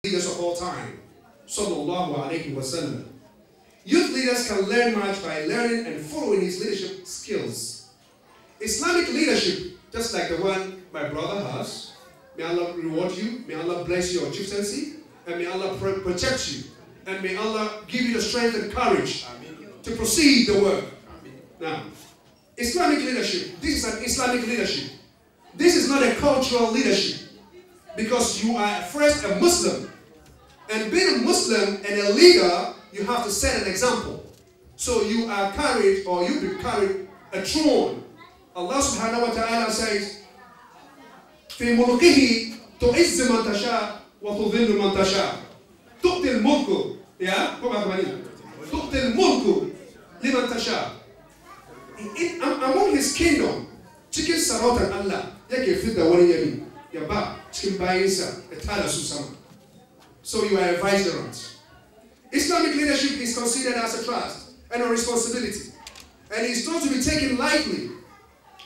leaders of all time. Sallallahu alayhi wa sallam. Youth leaders can learn much by learning and following his leadership skills. Islamic leadership, just like the one my brother has, may Allah reward you, may Allah bless your chieftaincy, and may Allah protect you, and may Allah give you the strength and courage to proceed the work. Now, Islamic leadership, this is an Islamic leadership. This is not a cultural leadership, because you are first a Muslim, and being a Muslim and a leader, you have to set an example. So you are carried, or you be carried a throne. Allah subhanahu wa ta'ala says, في ملكه تعز من تشاء وتذل من تشاء تؤتي الملك تؤتي الملك لمن تشاء. Among his kingdom, cikin sarautar Allah yake fidda wani yabi ya ba cikin bayinsa ya tada su sama. So you are a vicegerent. Islamic leadership is considered as a trust and a responsibility, and it is not to be taken lightly.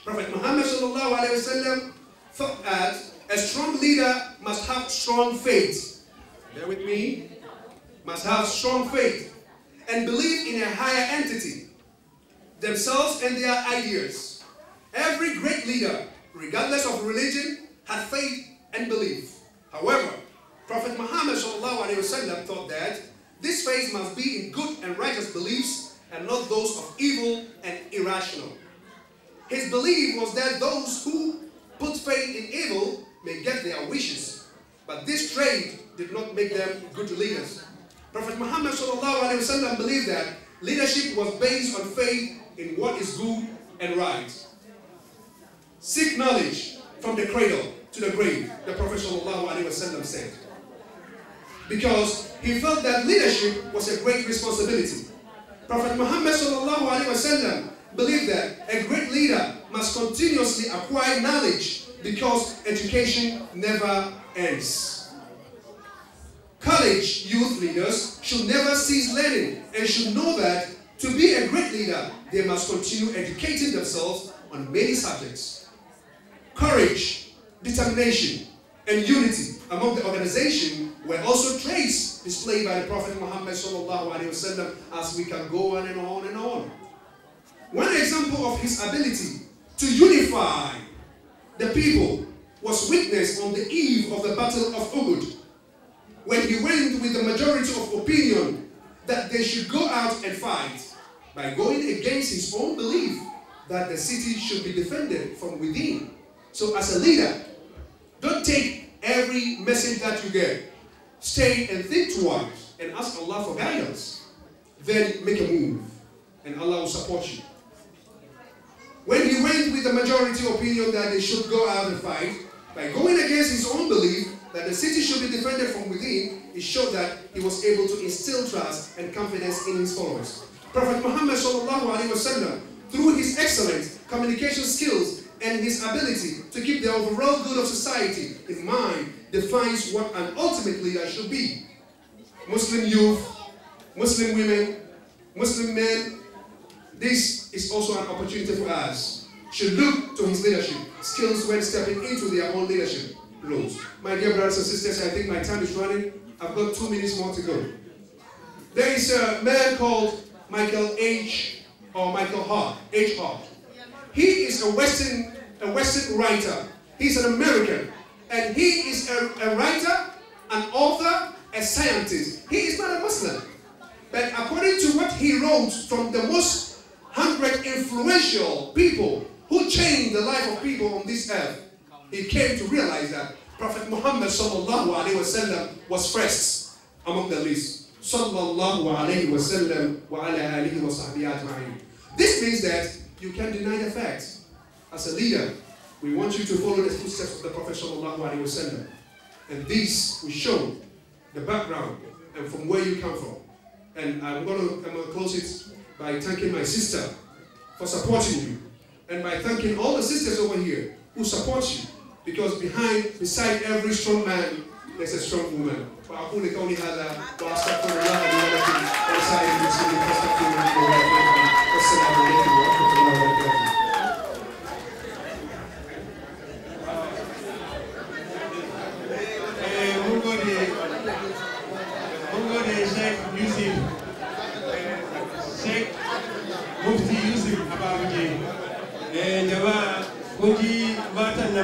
Prophet Muhammad sallallahu alaihi wasallam thought that a strong leader must have strong faith. Bear with me. Must have strong faith and believe in a higher entity, themselves and their ideas. Every great leader, regardless of religion, had faith and belief. However, Prophet Muhammad sallallahu alaihi wasallam thought that this faith must be in good and righteous beliefs and not those of evil and irrational. His belief was that those who put faith in evil may get their wishes, but this trait did not make them good leaders. Prophet Muhammad sallallahu alaihi wasallam believed that leadership was based on faith in what is good and right. Seek knowledge from the cradle to the grave, the Prophet sallallahu alaihi wasallam said, because he felt that leadership was a great responsibility. Prophet Muhammad sallallahu alaihi wasallam believed that a great leader must continuously acquire knowledge because education never ends. College youth leaders should never cease learning and should know that to be a great leader, they must continue educating themselves on many subjects. Courage, determination, and unity among the organization were also traits displayed by the Prophet Muhammad sallallahu alaihi wasallam, as we can go on and on and on. One example of his ability to unify the people was witnessed on the eve of the Battle of Uhud, when he went with the majority of opinion that they should go out and fight by going against his own belief that the city should be defended from within. So as a leader, don't take every message that you get. Stay and think twice and ask Allah for guidance. Then make a move and Allah will support you. When he went with the majority opinion that they should go out and fight, by going against his own belief that the city should be defended from within, it showed that he was able to instill trust and confidence in his followers. Prophet Muhammad sallallahu alaihi wasallam, through his excellent communication skills and his ability to keep the overall good of society in mind, defines what an ultimate leader should be. Muslim youth, Muslim women, Muslim men, this is also an opportunity for us. Should look to his leadership skills when stepping into their own leadership roles. My dear brothers and sisters, I think my time is running. I've got 2 minutes more to go. There is a man called Michael Hart. He is a Western writer. He's an American. And he is a writer, an author, a scientist. He is not a Muslim. But according to what he wrote from the most 100 influential people who changed the life of people on this earth, he came to realize that Prophet Muhammad sallallahu alaihi wasallam was first among the list. Sallallahu alaihi wasallam wa ala alihi wa sahbihi ajma'in. This means that you can deny the facts. As a leader, we want you to follow the footsteps of the Prophet sallallahu alaihi wasallam, and this will show the background and from where you come from. And I'm gonna close it by thanking my sister for supporting you, and by thanking all the sisters over here who support you, because beside every strong man, there's a strong woman. وأقول قولي هذا وأستغفر الله لي ولكم ولسائر المسلمين فاستغفروه والسلام عليكم ورحمة الله وبركاته.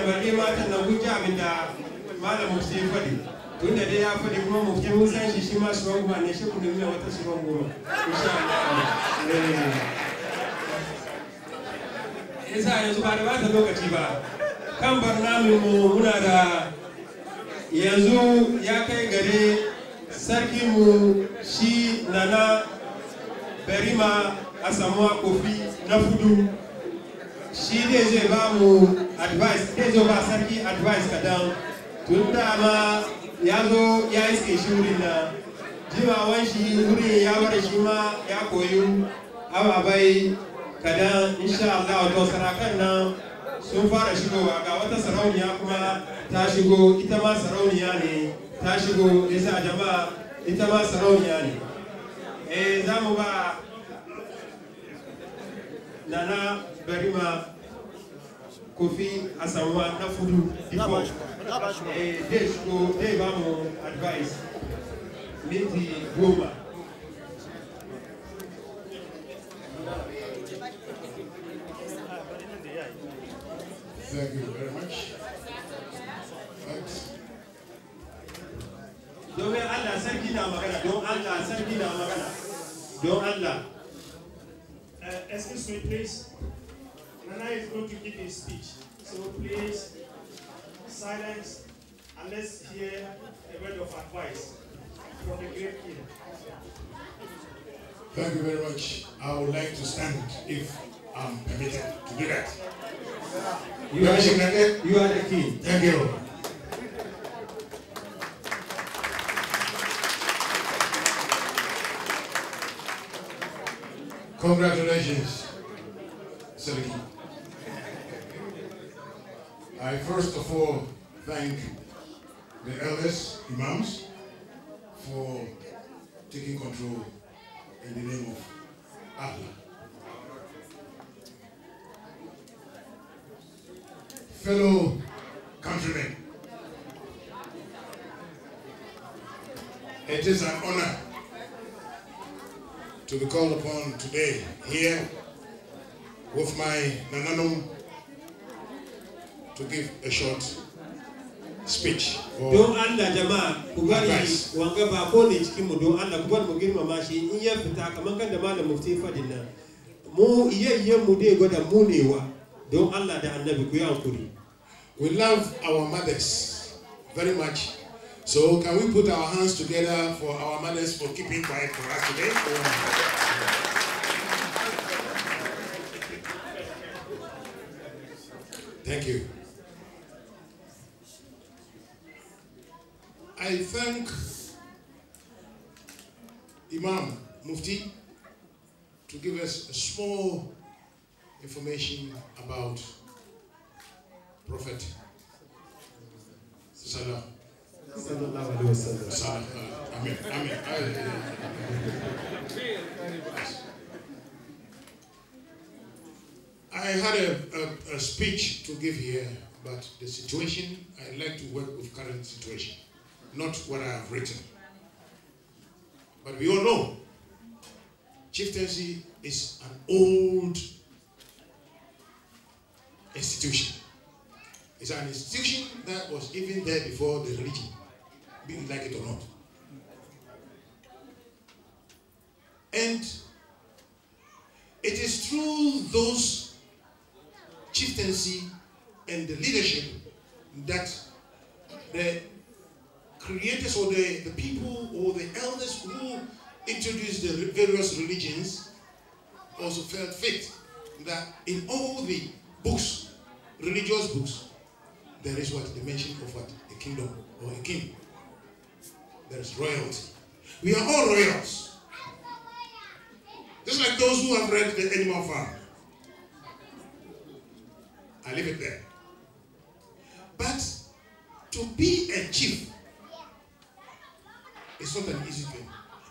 balle matan nan kun ji abin da malam Mufti ya faɗi tunda dai ya faɗi kuma Mufti mun san shi ma strong man ne shi ku nemi wata strong woman insha Allah yasa yanzu ba da ba ta lokaci ba kan barnamin mu muna da yanzu ya kai gare sarkin mu shi Nana Berima Asamoah Kofi na Fudu shi ne zai ba mu advice zai zo ba sarki advice kadan tun dama ya zo ya iske shi wurin na jimawan shi wurin ya bar shi ma ya koyi ababai kadan insha Allah to sarakan nan sun fara shigowa ga wata sarauniya kuma ta shigo ita ma sarauniya ne ta shigo yasa jama'a ita ma sarauniya ne za mu ba Nana Berima Kofi Asamoah na Fudu before dai shigo dai ba mu advice minti 10. Thank you very much. Thanks. Domin Allah sarki na magana, don Allah sarki na magana, don Allah. Excuse me, please. Nana is going to give a speech, so please silence and let's hear a word of advice from the great king. Thank you very much. I would like to stand if I'm permitted to do that. You are the king. Thank you. Congratulations, Seliki. I first of all thank the elders, imams, for taking control in the name of Allah. Fellow countrymen, it is an honor to be called upon today here with my Nananum to give a short speech. Don Allah jama'a ku bari wanga ba ko ne cikin mu don Allah ku bar mu girmama shi in ya fita kaman kan da malam Mufti fadin nan mu iyayen mu dai gwada mu ne wa don Allah da Annabi ku yi hankuri. We love our mothers very much. So can we put our hands together for our mothers for keeping quiet for us today? Thank you. I thank Imam Mufti to give us a small information about Prophet Salah. I had a speech to give here, but the situation, I like to work with current situation, not what I have written. But we all know, chieftaincy is an old institution. It's an institution that was even there before the religion, be it like it or not. And it is through those chieftaincy and the leadership that the creators or the people or the elders who introduced the various religions also felt fit that in all the books, religious books, there is what the mention of what? A kingdom or a king. There is royalty. We are all royals. Just like those who have read the Animal Farm. I leave it there. But to be a chief is not an easy thing.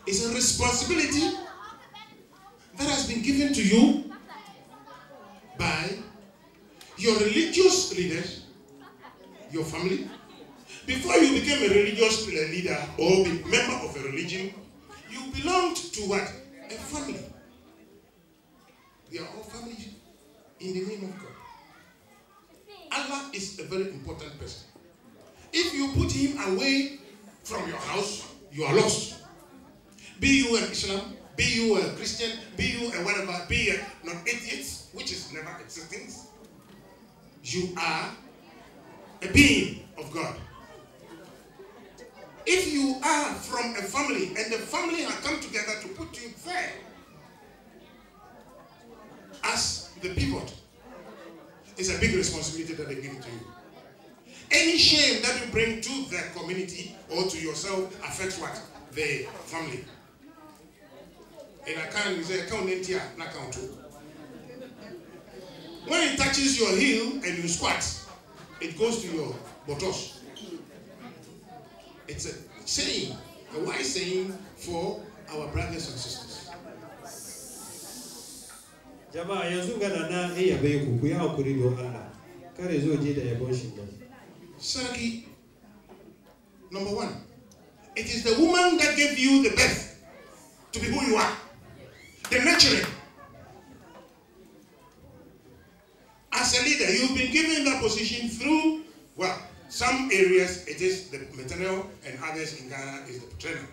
It's a responsibility that has been given to you by your religious leaders, your family. Before you became a religious leader or a member of a religion, you belonged to what? A family. We are all family in the name of God. Allah is a very important person. If you put him away from your house, you are lost. Be you an Islam, be you a Christian, be you a whatever, be a non-atheist, which is never existing. You are a being of God. If you are from a family and the family have come together to put you there as the pivot, it's a big responsibility that they give it to you. Any shame that you bring to the community or to yourself affects what? The family. And I can't say account here, not count two. When it touches your heel and you squat, it goes to your buttocks. It's a saying, a wise saying for our brothers and sisters. Jama'a yanzu gana na iya bai ku ya hakuri don Allah. Kare zo je da yabon shi nan. Saraki, number one, it is the woman that gave you the birth to be who you are. The nurturing. As a leader, you've been given that position through, well, some areas it is the maternal and others in Ghana is the paternal.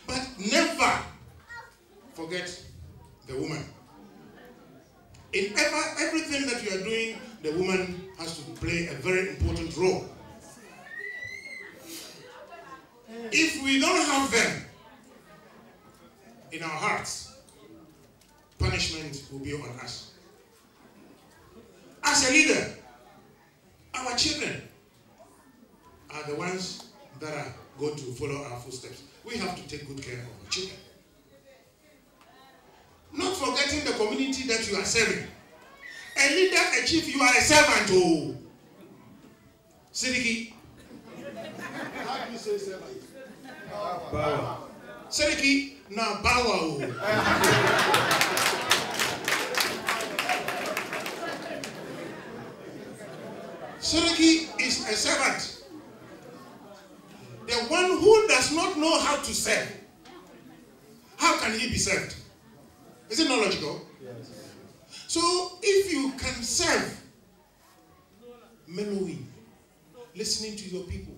But never forget the woman. In everything that you are doing, the woman has to play a very important role. If we don't have them in our hearts, punishment will be on us. As a leader, our children are the ones that are going to follow our footsteps. We have to take good care of our children. Not forgetting the community that you are serving. A leader, a chief, you are a servant. Oh, Sidiki. How do you say servant? Bawa. Sidiki, na bawa. Sidiki is a servant. The one who does not know how to serve. How can he be served? Is it not logical? Yes. So if you can serve, mellowing, listening to your people,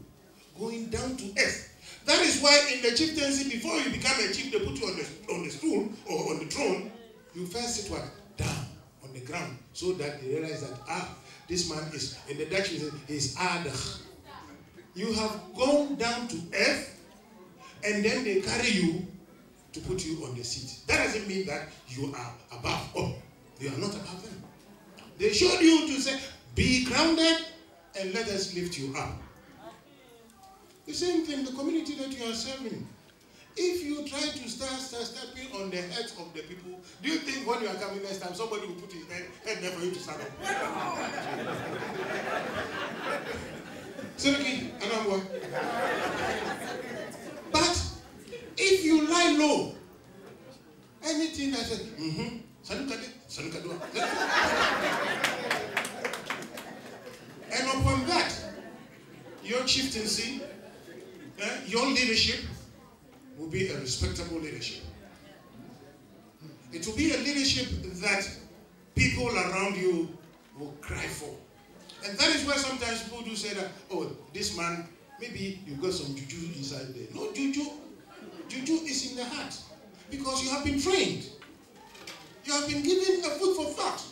going down to earth. That is why in the chieftaincy, before you become a chief, they put you on the stool or on the throne. You first sit what? Down on the ground, so that they realize that this man is, in the Dutch is aardig. You have gone down to earth, and then they carry you to put you on the seat. That doesn't mean that you are above. Oh, you are not above them. They showed you to say, be grounded and let us lift you up. The same thing, the community that you are serving. If you try to start stepping on the heads of the people, do you think when you are coming next time, somebody will put his head there for you to stand up? But if you lie low, anything that says, and upon that, your chieftaincy, your leadership will be a respectable leadership. It will be a leadership that people around you will cry for. And that is why sometimes people do say that, oh, this man, maybe you got some juju inside there. No juju. Juju is in the heart. Because you have been trained. You have been given a food for thought.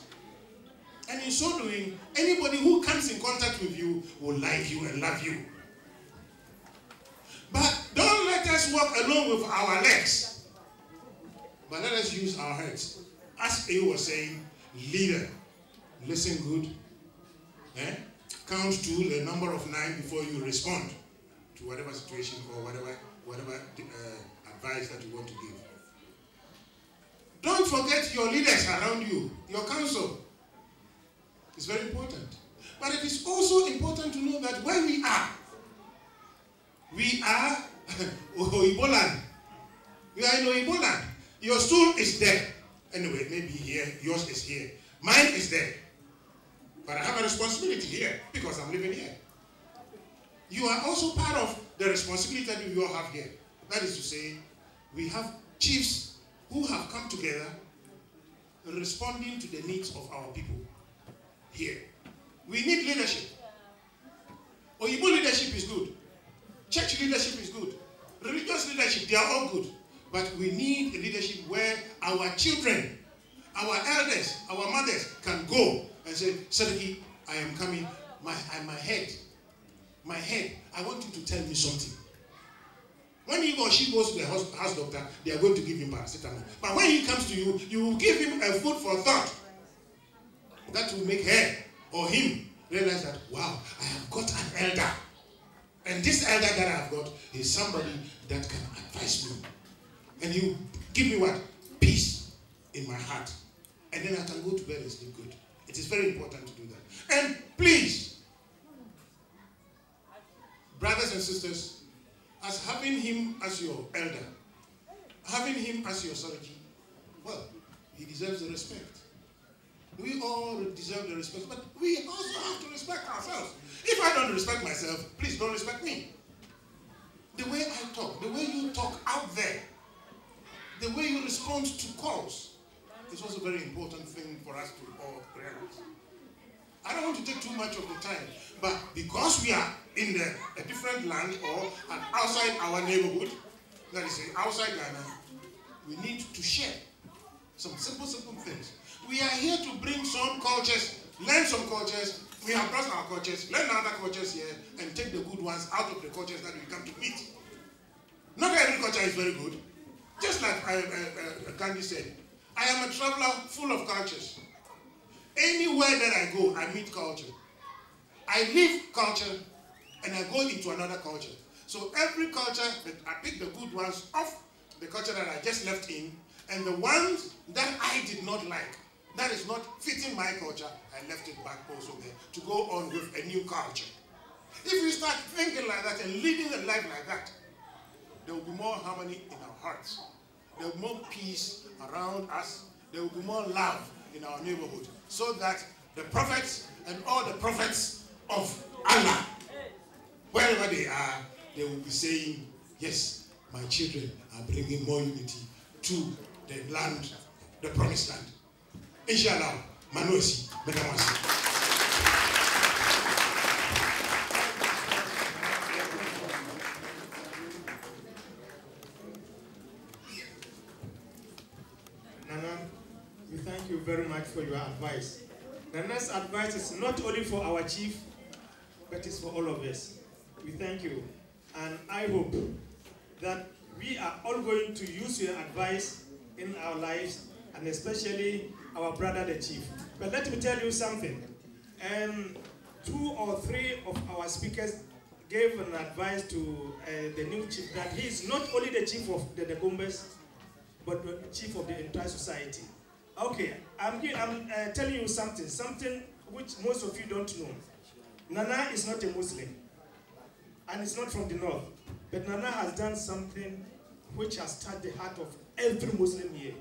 And in so doing, anybody who comes in contact with you will like you and love you. But don't let us walk alone with our legs. But let us use our heads. As he was saying, leader, listen good. Count to the number of 9 before you respond to whatever situation or whatever advice that you want to give. Don't forget your leaders around you, your council. It's very important. But it is also important to know that where we are Oibo land. We are in Oibo land. Your stool is there. Anyway, maybe here, yours is here. Mine is there. But I have a responsibility here because I'm living here. You are also part of the responsibility that you all have here. That is to say, we have chiefs who have come together responding to the needs of our people here. We need leadership. Oyibo leadership is good. Church leadership is good. Religious leadership, they are all good. But we need a leadership where our children, our elders, our mothers can go and say, Sadiki, I am coming. My head, I want you to tell me something. When he or she goes to the house doctor, they are going to give him paracetamol. But when he comes to you, you will give him a food for thought. That will make her or him realize that, wow, I have got an elder. And this elder that I have got is somebody that can advise me. And he will give me what? Peace in my heart. And then I can go to bed and sleep good. It is very important to do that. And please, brothers and sisters, as having him as your elder, having him as your Saraki, well, he deserves the respect. We all deserve the respect, but we also have to respect ourselves. If I don't respect myself, please don't respect me. The way I talk, the way you talk out there, the way you respond to calls is also a very important thing for us to all realize. I don't want to take too much of the time, but because we are in a different land or outside our neighborhood, that is outside Ghana, we need to share some simple things. We are here to bring some cultures, learn some cultures. We have brought our cultures, learn other cultures here, and take the good ones out of the cultures that we come to meet. Not every culture is very good. Just like Candy said, I am a traveler full of cultures. Anywhere that I go, I meet culture. I leave culture and I go into another culture. So every culture, I pick the good ones off the culture that I just left in, and the ones that I did not like, that is not fitting my culture, I left it back also there to go on with a new culture. If we start thinking like that and living a life like that, there will be more harmony in our hearts. There will be more peace around us. There will be more love in our neighborhood. So that the prophets and all the prophets of Allah, wherever they are, they will be saying, yes, my children are bringing more unity to the land, the promised land. Inshallah, Manosi, Medamasi. Thank you very much for your advice. Nana's advice is not only for our chief, but it's for all of us. We thank you. And I hope that we are all going to use your advice in our lives, and especially our brother the chief. But let me tell you something. 2 or 3 of our speakers gave an advice to the new chief that he is not only the chief of the Dagombas, but the chief of the entire society. Okay, I'm telling you something which most of you don't know. Nana is not a Muslim, and it's not from the north. But Nana has done something which has touched the heart of every Muslim here.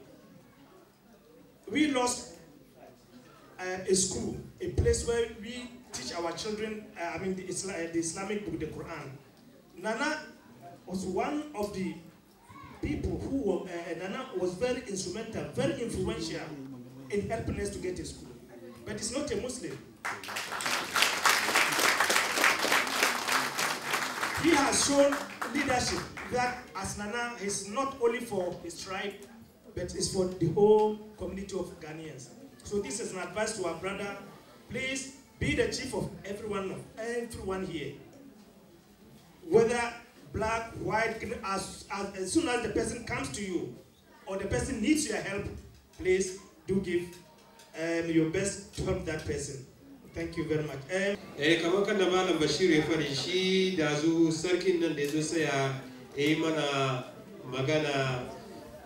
We lost a school, a place where we teach our children, the Islamic book, the Quran. Nana was one of the people who were, Nana was very instrumental, very influential in helping us to get a school. But it's not a Muslim. He has shown leadership that as Nana is not only for his tribe, but it's for the whole community of Ghanaians. So this is an advice to our brother. Please be the chief of everyone here. Whether black, white, green, as soon as the person comes to you or the person needs your help, please do give your best to help that person. Thank you very much. Kamar kan da Malam Bashir ya fari shi da zu sarkin nan da yazo saya mana magana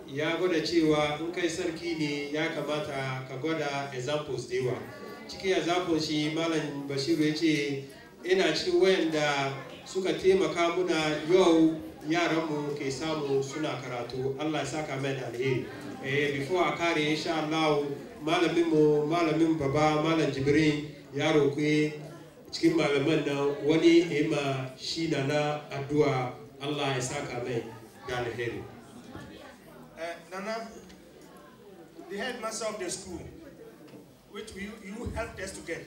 ya gwada cewa in kai sarki ne ya kamata ka gwada examples da yawa. Cikin examples shi Malam Bashir ya ce ina cikin wayanda suka taimaka muna yau yaranmu ke samu suna karatu. Allah ya saka mai da alheri. Before a kare insha Allah malamin baba Malam Jibrin ya roƙe cikin malaman nan wani ima shi na addu'a Allah ya saka mai da alheri. Nana, the headmaster of the school, which you helped us to get,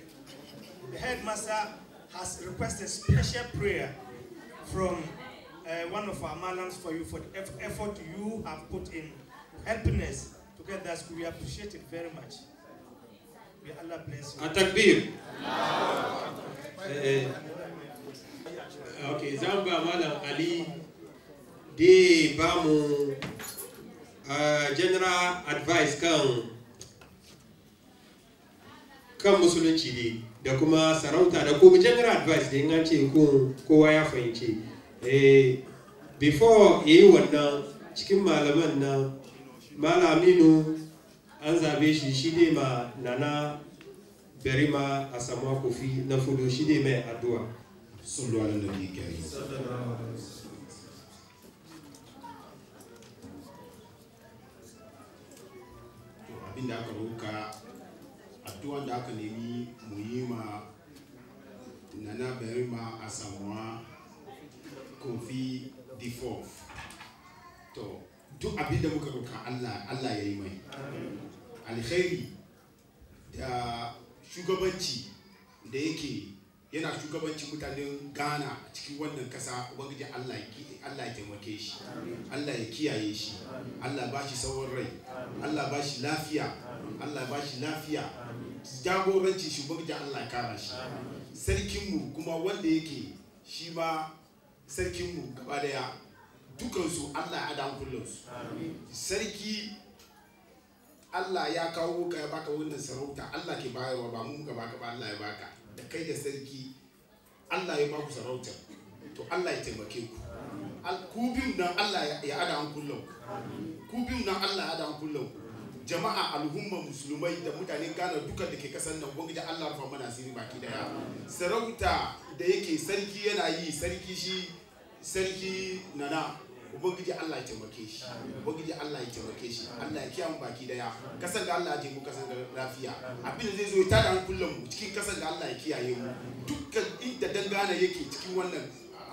the headmaster has requested special prayer from one of our malams for you, for the effort you have put in helping us to get that school. We appreciate it very much. May Allah bless you. Atakbir. Okay, Zamba Malam Ali de bamu general advice kan musulunci ne da kuma sarauta da kuma general advice da an ce kowa ya fahimci before yayi wannan cikin malaman nan malaminu an zabe shi ne ma nana berima a samuwa kofi na fudu shi ne mai addu'a sallu ala nabi karim. Abinda aka roka addu'an da aka nemi mu yi ma nana berima a samuwa kofi the fourth. To duk abinda muka roka Allah ya yi mai alkhairi da shugabanci da yake yana shugabanci mutanen Ghana a cikin wannan kasa. Ubangiji Allah ya taimake shi, Allah ya kiyaye shi, Allah ba shi tsawon rai, Allah ba shi lafiya, Allah ba shi lafiya, jagoranci shi Ubangiji Allah ya kara shi. Sarkinmu kuma wanda yake shi ma sarkinmu gaba daya dukansu Allah ya adam kullansu. Sarki Allah ya kawo ka ya baka wannan sarauta, Allah ke bayarwa ba mu gaba ka ba, Allah ya baka. Da kai da sarki Allah ya baku sarauta, to Allah ya taimake ku. Ku biyun nan Allah ya adam kullum, ku biyun nan Allah ya adam kullum. Jama'a al'umma musulmai da mutanen Ghana duka da ke kasar nan, ubangiji Allah rufa mana asiri baki daya. Sarauta da yake sarki yana yi, sarki nana ubangiji Allah ya taimake shi, ubangiji Allah ya taimake shi, Allah ya kiyamu baki daya. Kasar da Allah ya je mu kasar da lafiya, abin da zai zo ya tada hankulan mu cikin kasar da Allah ya kiyaye mu. Dukkan inda dangana yake cikin wannan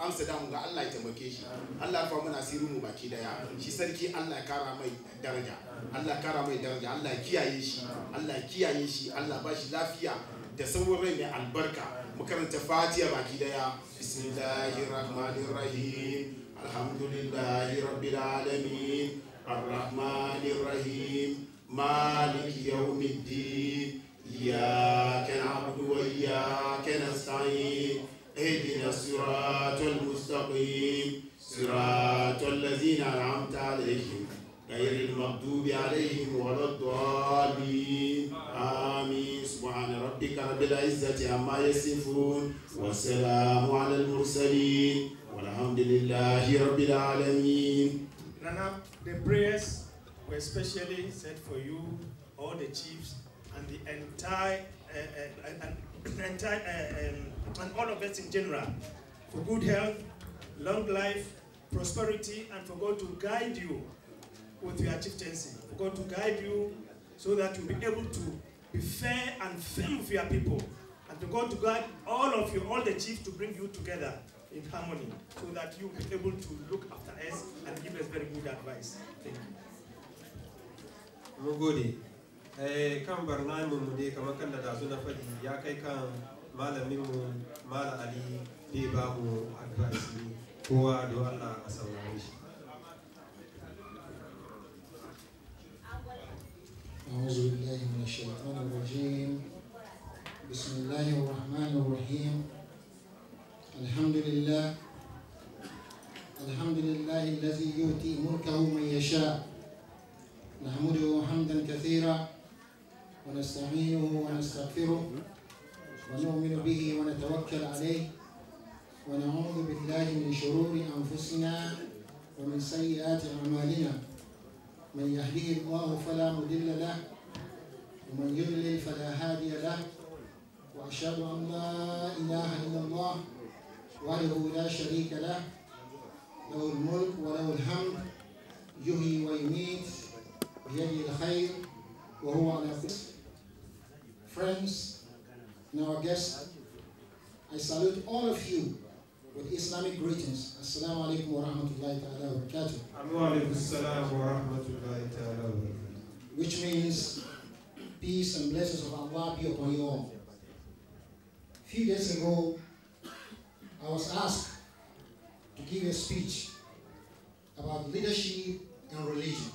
Amsterdam ga Allah ya taimake shi, Allah ya fa mana asirin mu baki daya. Shi sarki Allah ya kara mai daraja, Allah ya kara mai daraja, Allah ya kiyaye shi, Allah ya kiyaye shi, Allah ba shi lafiya da sauran rai mai albarka. Mu karanta Fatiha baki daya. Bismillahir Rahmanir Rahim. Alhamdulillahi Rabbil Alamin. Ar-Rahmanir Rahim. Maliki Yawmiddin. Iyyaka na'budu wa iyyaka nasta'in. اهدنا الصراط المستقيم صراط الذين أنعمت عليهم غير المغضوب عليهم ولا الضالين آمين. سبحان ربك رب العزة عما يصفون والسلام على المرسلين والحمد لله رب العالمين. Nana, the prayers were especially said for you, all the chiefs, and the entire and all of us in general, for good health, long life, prosperity, and for God to guide you with your chieftaincy, for God to guide you so that you'll be able to be fair and firm with your people, and to God to guide all of you, all the chiefs, to bring you together in harmony, so that you'll be able to look after us and give us very good advice. Thank you. Mugodi. Kan barnamin mu dai kamar kan da dazu na faɗi ya kai kan malamin mu Malam Ali bai ba mu advice kowa da Allah a saurare shi. أعوذ بالله من الشيطان الرجيم. بسم الله الرحمن الرحيم. الحمد لله الذي يؤتي ملكه من يشاء. نحمده حمدا كثيرا ونستعينه ونستغفره ونؤمن به ونتوكل عليه ونعوذ بالله من شرور أنفسنا ومن سيئات أعمالنا. من يهديه الله فلا مضل له ومن يضلل فلا هادي له وأشهد أن لا إله إلا الله وحده لا شريك له له الملك وله الحمد يحيي ويميت بيده الخير وهو على كل شيء. Friends and our guests, I salute all of you with Islamic greetings. Assalamu alaikum wa rahmatullahi ta'ala wa barakatuh. Wa alaikum assalam wa rahmatullahi ta'ala wa barakatuh. Which means peace and blessings of Allah be upon you all. few days ago, I was asked to give a speech about leadership and religion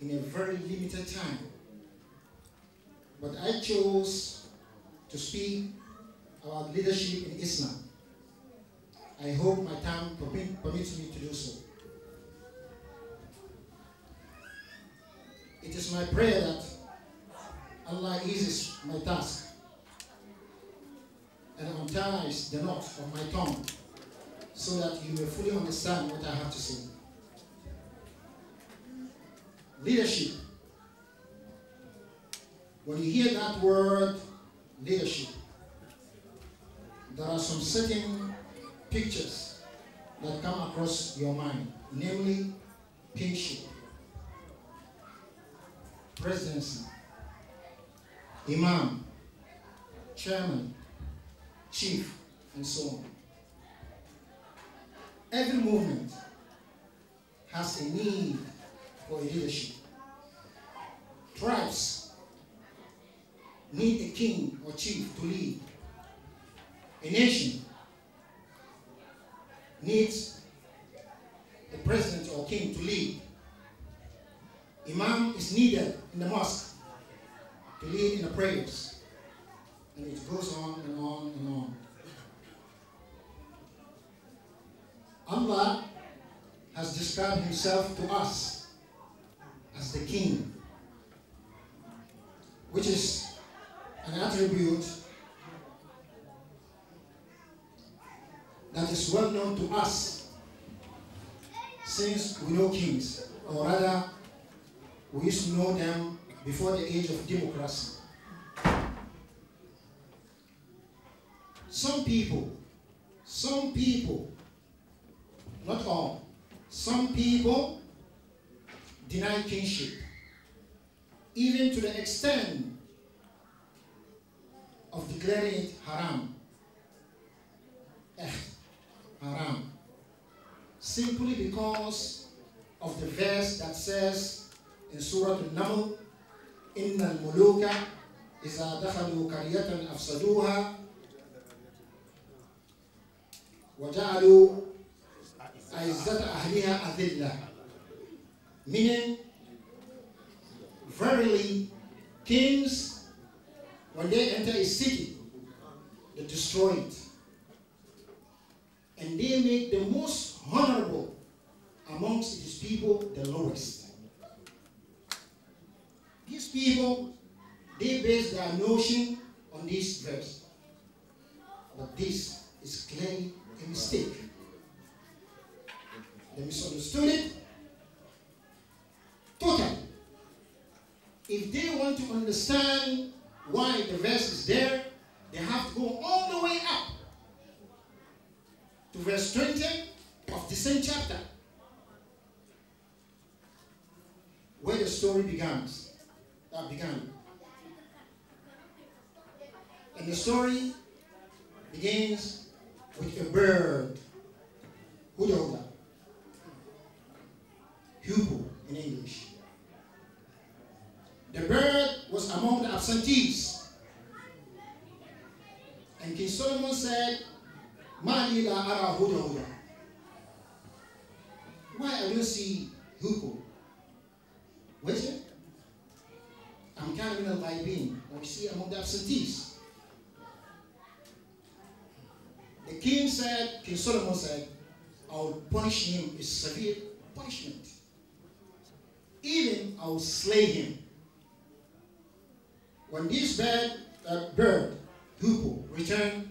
in a very limited time. But I chose to speak about leadership in Islam. I hope my time permits me to do so. It is my prayer that Allah eases my task and unties the knot of my tongue so that you may fully understand what I have to say. Leadership. When you hear that word, leadership, there are some certain pictures that come across your mind, namely kingship, presidency, imam, chairman, chief, and so on. Every movement has a need for a leadership. Tribes need a king or chief to lead. A nation needs a president or king to lead. Imam is needed in the mosque to lead in the prayers. And it goes on and on and on. Allah has described himself to us as the king, which is an attribute that is well known to us since we know kings, or rather we used to know them before the age of democracy. Some people, not all, some people deny kingship, even to the extent of declaring it haram. Haram. Simply because of the verse that says in Surah Al-Naml, إِنَّ الْمُلُوكَ إِذَا دَخَلُوا قَرْيَةً أَفْسَدُوهَا وَجَعَلُوا عِزَّةَ أَهْلِهَا أَذِلَّةً. Meaning, verily, kings, when they enter a city, they destroy it. And they make the most honorable amongst his people the lowest. These people, they base their notion on this verse. But this is clearly a mistake. They misunderstood it totally. If they want to understand why the verse is there, they have to go all the way up to verse 20 of the same chapter, where the story began. And the story begins with a bird, Huda, Hugo in English. The bird was among the absentees. And King Solomon said, Mali la ara Huda. Why I don't see Hugo? Where is it? I'm kind of in a Libyan, or we see among the absentees. The king said, King Solomon said, I will punish him with severe punishment. Even I will slay him. When this bird, Hugo, returned,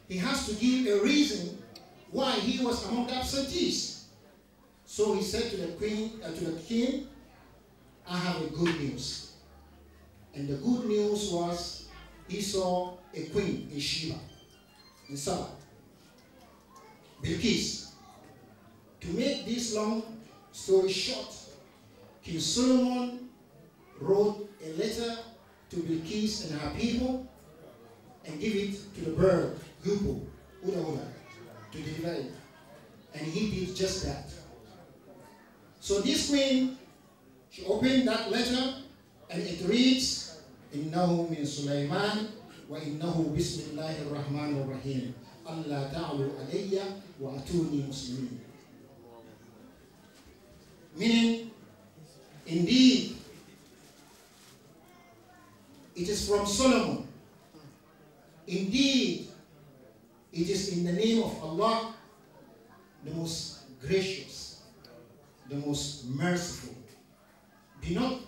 he has to give a reason why he was among the absentees. So he said to the king, I have a good news. And the good news was he saw a queen in Sheba, in Saba, Bilqis. To make this long story short, King Solomon wrote a letter to Bilqis and her people and give it to the bird, Huda, to deliver it. And he did just that. So this queen, she opened that letter and it reads, إِنَّهُ مِنْ سُلَيْمَانَ وإنه بسم الله الرحمن الرحيم ألا تعلوا علي وأتوني مسلمين. Meaning, indeed, it is from Solomon. Indeed, it is in the name of Allah, the most gracious, the most merciful. Be not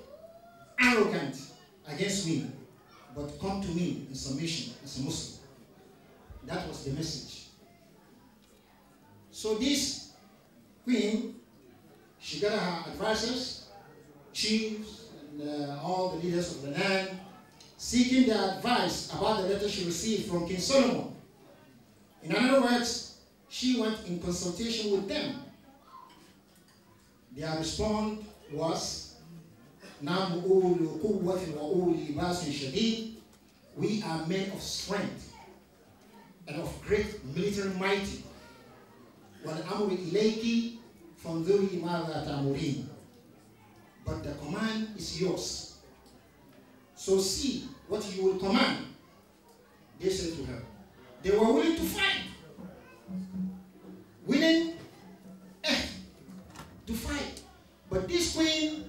arrogant against me, but come to me in submission as a Muslim. That was the message. So this queen, she got her advisors, chiefs, and all the leaders of the land, seeking their advice about the letter she received from King Solomon. In other words, she went in consultation with them. Their response was, we are men of strength and of great military mighty. But the command is yours. So see what you will command. They said to her. They were willing to fight. Willing to fight. But this queen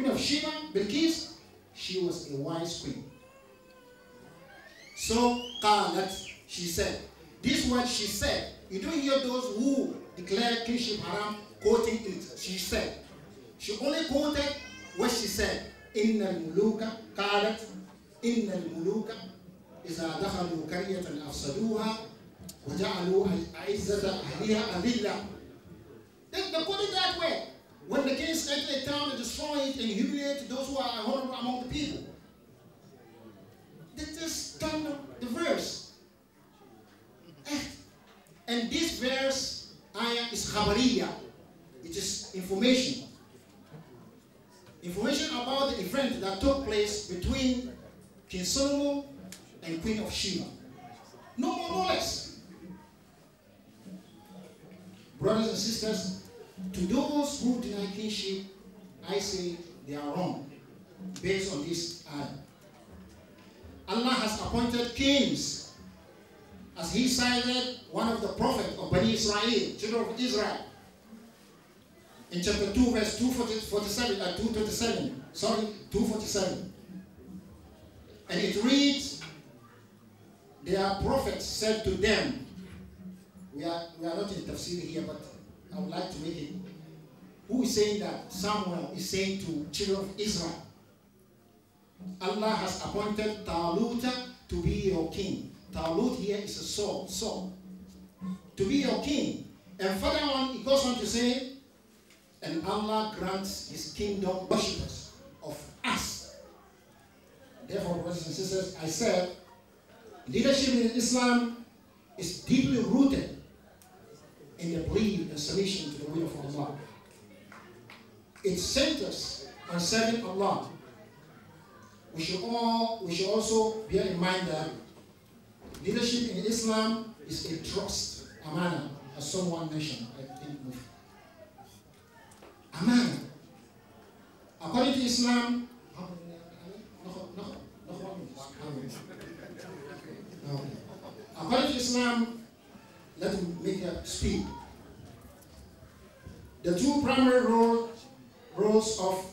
of Sheba, Bilqis, she was a wise queen. So, qalat, she said. This word she said. You don't hear those who declare kingship haram quoting it. She said. She only quoted what she said. Inna al-muluka qalat. Inna al-muluka إذا دخلوا قرية أفسدوها وجعلوا عزة أهلها أذلة. They put it that way. When the kings enter a town and destroy it and humiliate those who are honorable among the people. They just turn the verse. And this verse, ayah, is khabariya. It is information. Information about the event that took place between King Solomon and Queen of Sheba. No more, no less. Brothers and sisters, to those who deny kingship, I say they are wrong based on this ayah. Allah has appointed kings, as he cited one of the prophets of Bani Israel, children of Israel, in chapter 2, verse 247. And it reads, their prophets said to them, we are not in tafsir here, but I would like to make it. Who is saying that? Samuel is saying to children of Israel, Allah has appointed Talut to be your king. Talut here is a sword, to be your king. And further on, it goes on to say, and Allah grants his kingdom worshippers of us. Therefore, brothers and sisters, I said, leadership in Islam is deeply rooted in the belief and submission to the will of Allah. It centers on serving Allah. We should also bear in mind that leadership in Islam is a trust, amana, as someone mentioned, I think. Amana. According to Islam, according to Islam, let me make a speak. The two primary roles of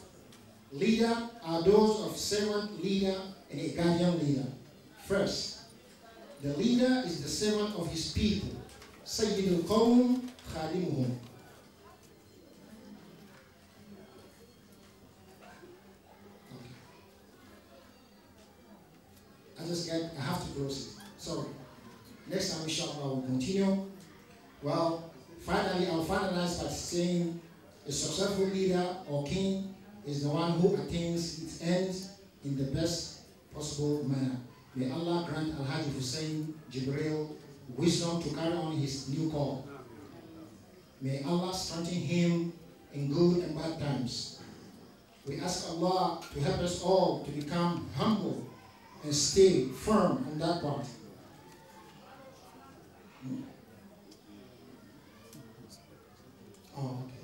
leader are those of servant leader and a guardian leader. First, the leader is the servant of his people. Sayyid al-Qawm khadimuhum. I have to close it. Sorry. Next time, inshallah, we'll continue. Well, finally, I'll finalize by saying a successful leader or king is the one who attains its ends in the best possible manner. May Allah grant Al-Hajj Hussein Jibril wisdom to carry on his new call. May Allah strengthen him in good and bad times. We ask Allah to help us all to become humble and stay firm on that part. Oh, okay.